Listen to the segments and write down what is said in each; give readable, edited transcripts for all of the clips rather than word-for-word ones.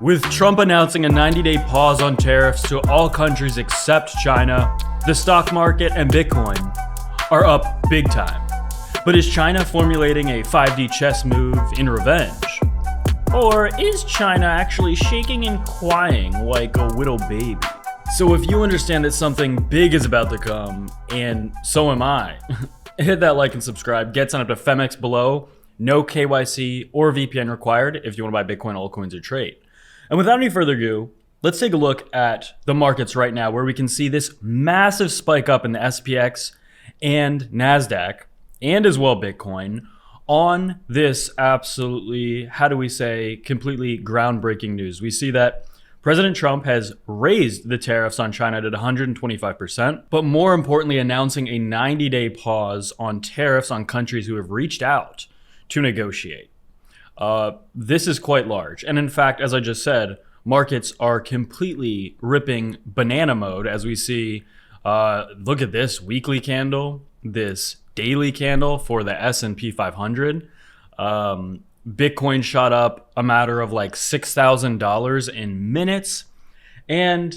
With Trump announcing a 90-day pause on tariffs to all countries except China, the stock market and Bitcoin are up big time. But is China formulating a 5D chess move in revenge? Or is China actually shaking and crying like a little baby? So if you understand that something big is about to come, and so am I, hit that like and subscribe. Get signed up to Femex below. No KYC or VPN required if you want to buy Bitcoin, altcoins, or trade. And without any further ado, let's take a look at the markets right now, where we can see this massive spike up in the SPX and NASDAQ, and as well Bitcoin, on this absolutely, completely groundbreaking news. We see that President Trump has raised the tariffs on China to 125%, but more importantly, announcing a 90-day pause on tariffs on countries who have reached out to negotiate. This is quite large. And in fact, as I just said, markets are completely ripping banana mode as we see, look at this weekly candle, this daily candle for the S&P 500. Bitcoin shot up a matter of like $6,000 in minutes. And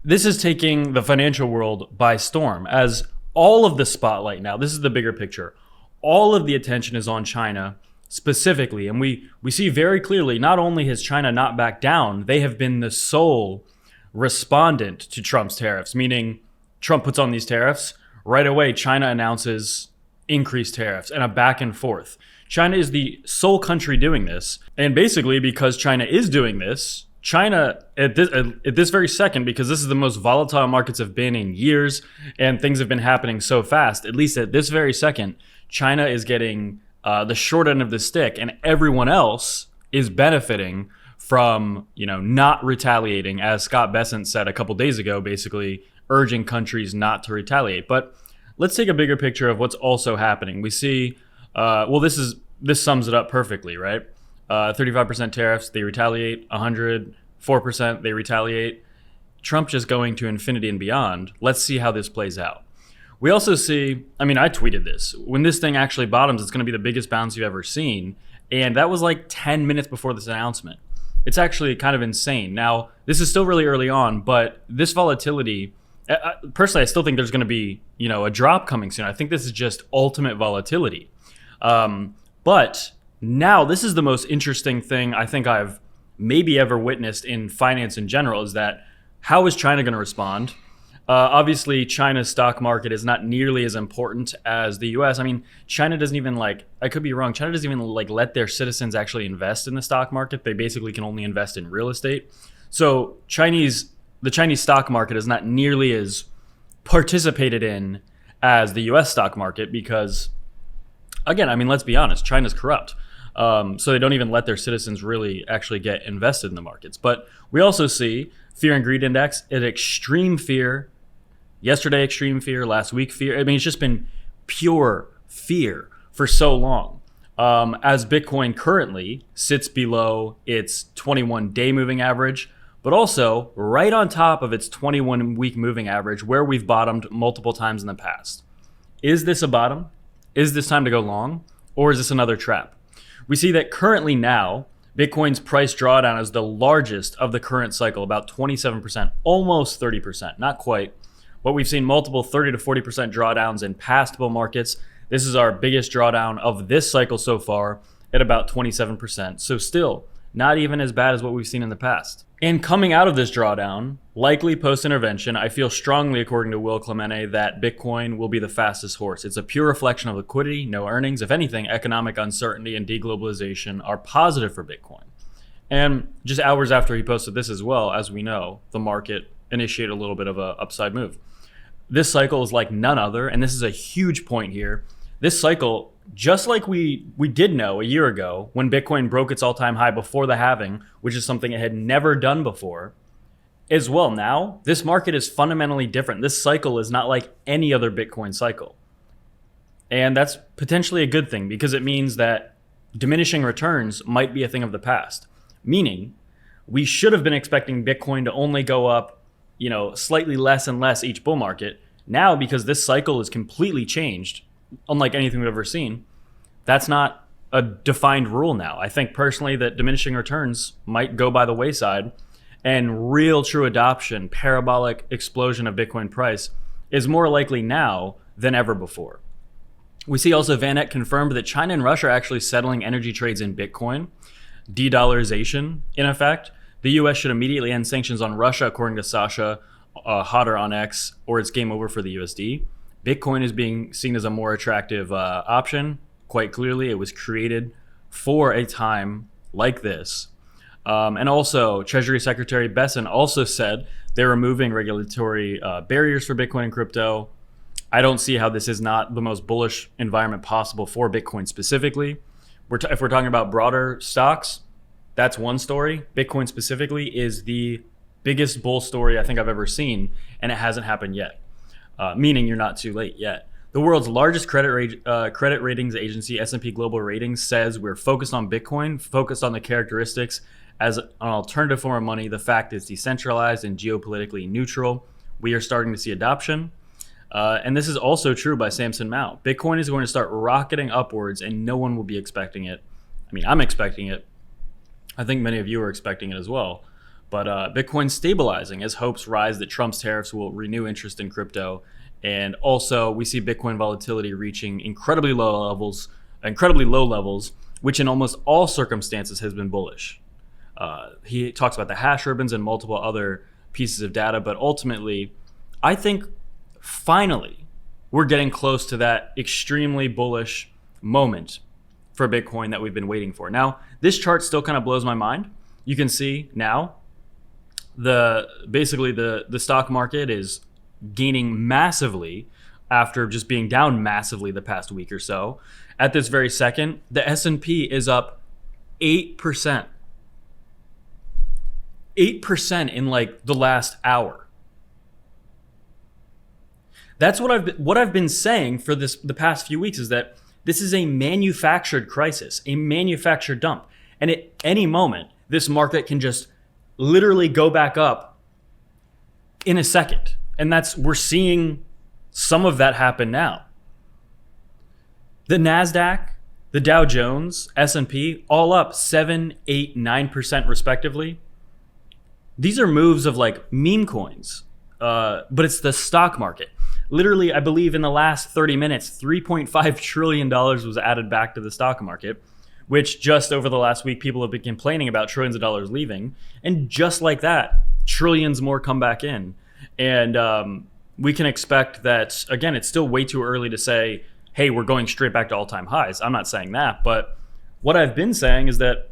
this is taking the financial world by storm, as all of the spotlight now, this is the bigger picture, all of the attention is on China specifically. And we see very clearly, not only has China not backed down, they have been the sole respondent to Trump's tariffs, meaning Trump puts on these tariffs, right away China announces increased tariffs and a back and forth. China is the sole country doing this. And basically, because China is doing this, China at this very second, because this is the most volatile markets have been in years and things have been happening so fast, at least at this very second, China is getting the short end of the stick, and everyone else is benefiting from, not retaliating, as Scott Bessent said a couple days ago, basically urging countries not to retaliate. But let's take a bigger picture of what's also happening. We see, this sums it up perfectly, right? 35% tariffs, they retaliate. 104%, they retaliate. Trump just going to infinity and beyond. Let's see how this plays out. We also see, I tweeted this, when this thing actually bottoms, it's going to be the biggest bounce you've ever seen. And that was like 10 minutes before this announcement. It's actually kind of insane. Now, this is still really early on, but this volatility, personally, I still think there's going to be, a drop coming soon. I think this is just ultimate volatility. But now this is the most interesting thing I think I've maybe ever witnessed in finance in general, is that how is China going to respond? Obviously, China's stock market is not nearly as important as the US. China doesn't even I could be wrong, China doesn't even let their citizens actually invest in the stock market. They basically can only invest in real estate. So the Chinese stock market is not nearly as participated in as the US stock market because, again, let's be honest, China's corrupt. So they don't even let their citizens really actually get invested in the markets. But we also see fear and greed index at extreme fear. Yesterday, extreme fear. Last week, fear. It's just been pure fear for so long. As Bitcoin currently sits below its 21-day moving average, but also right on top of its 21-week moving average, where we've bottomed multiple times in the past. Is this a bottom? Is this time to go long? Or is this another trap? We see that currently now, Bitcoin's price drawdown is the largest of the current cycle, about 27%, almost 30%, not quite. But we've seen multiple 30 to 40% drawdowns in past bull markets. This is our biggest drawdown of this cycle so far at about 27%. So still, not even as bad as what we've seen in the past. And coming out of this drawdown, likely post-intervention, I feel strongly, according to Will Clemente, that Bitcoin will be the fastest horse. It's a pure reflection of liquidity, no earnings. If anything, economic uncertainty and deglobalization are positive for Bitcoin. And just hours after he posted this as well, as we know, the market initiated a little bit of an upside move. This cycle is like none other, and this is a huge point here. This cycle, just like we did know a year ago when Bitcoin broke its all-time high before the halving, which is something it had never done before, as well now, this market is fundamentally different. This cycle is not like any other Bitcoin cycle. And that's potentially a good thing because it means that diminishing returns might be a thing of the past. Meaning, we should have been expecting Bitcoin to only go up, slightly less and less each bull market. Now, because this cycle is completely changed, unlike anything we've ever seen, that's not a defined rule now. I think personally that diminishing returns might go by the wayside, and real true adoption, parabolic explosion of Bitcoin price is more likely now than ever before. We see also VanEck confirmed that China and Russia are actually settling energy trades in Bitcoin, de-dollarization in effect. The US should immediately end sanctions on Russia, according to Sasha Hodder on X, or it's game over for the USD. Bitcoin is being seen as a more attractive option. Quite clearly, it was created for a time like this. And also, Treasury Secretary Besson also said they're removing regulatory barriers for Bitcoin and crypto. I don't see how this is not the most bullish environment possible for Bitcoin specifically. If we're talking about broader stocks, that's one story. Bitcoin specifically is the biggest bull story I think I've ever seen, and it hasn't happened yet, meaning you're not too late yet. The world's largest credit ratings agency, S&P Global Ratings, says we're focused on Bitcoin, focused on the characteristics as an alternative form of money, the fact it's decentralized and geopolitically neutral. We are starting to see adoption. And this is also true by Samson Mao. Bitcoin is going to start rocketing upwards and no one will be expecting it. I mean, I'm expecting it. I think many of you are expecting it as well. But Bitcoin's stabilizing as hopes rise that Trump's tariffs will renew interest in crypto. And also we see Bitcoin volatility reaching incredibly low levels, which in almost all circumstances has been bullish. He talks about the hash ribbons and multiple other pieces of data, but ultimately, I think finally we're getting close to that extremely bullish moment for Bitcoin that we've been waiting for. Now, this chart still kind of blows my mind. You can see now the stock market is gaining massively after just being down massively the past week or so. At this very second, the S&P is up 8%. 8% in like the last hour. That's what I've been saying for the past few weeks, is that this is a manufactured crisis, a manufactured dump. And at any moment, this market can just literally go back up in a second. And we're seeing some of that happen now. The NASDAQ, the Dow Jones, S&P, all up 7, 8, 9% respectively. These are moves of like meme coins, but it's the stock market. Literally, I believe in the last 30 minutes, $3.5 trillion was added back to the stock market, which just over the last week, people have been complaining about trillions of dollars leaving. And just like that, trillions more come back in. And we can expect that, again, it's still way too early to say, hey, we're going straight back to all-time highs. I'm not saying that. But what I've been saying is that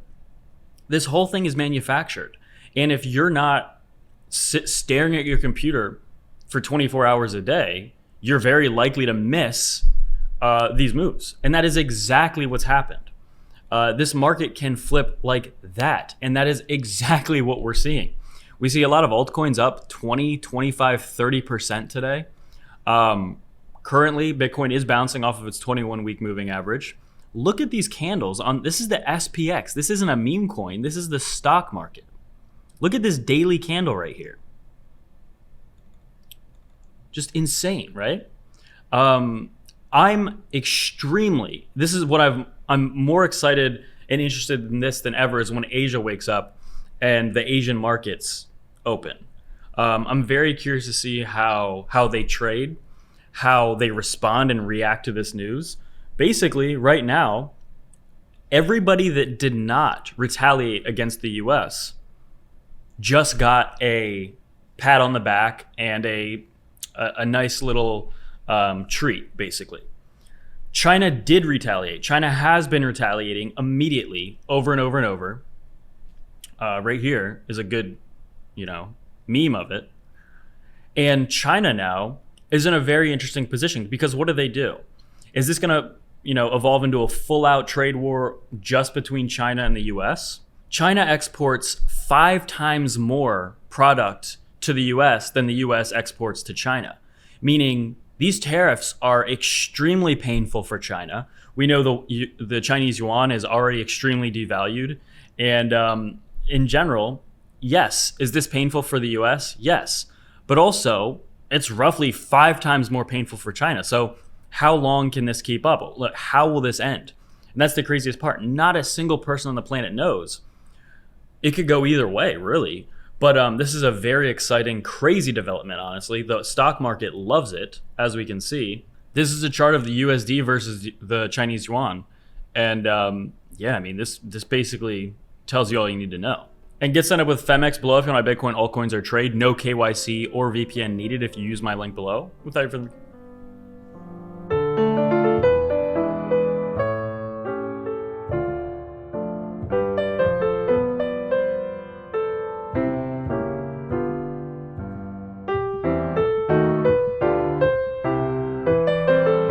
this whole thing is manufactured. And if you're not staring at your computer for 24 hours a day, you're very likely to miss these moves. And that is exactly what's happened. This market can flip like that. And that is exactly what we're seeing. We see a lot of altcoins up 20, 25, 30% today. Currently, Bitcoin is bouncing off of its 21-week moving average. Look at these candles. This is the SPX. This isn't a meme coin. This is the stock market. Look at this daily candle right here. Just insane, right? This is what I'm more excited and interested in this than ever, is when Asia wakes up and the Asian markets open. I'm very curious to see how they trade, how they respond and react to this news. Basically, right now, everybody that did not retaliate against the US just got a pat on the back and a nice little treat, basically. China did retaliate. China has been retaliating immediately over and over and over. Right here is a good, meme of it. And China now is in a very interesting position, because what do? Is this going to, evolve into a full-out trade war just between China and the US? China exports 5 times more product to the US than the US exports to China, meaning these tariffs are extremely painful for China. We know the Chinese yuan is already extremely devalued. And in general, yes, is this painful for the US? Yes. But also, it's roughly 5 times more painful for China. So how long can this keep up? How will this end? And that's the craziest part. Not a single person on the planet knows. It could go either way, really. But this is a very exciting, crazy development, honestly. The stock market loves it, as we can see. This is a chart of the USD versus the Chinese yuan. And yeah, I mean, this basically tells you all you need to know. And get signed up with Femex below if you want my Bitcoin altcoins or trade. No KYC or VPN needed if you use my link below. Without further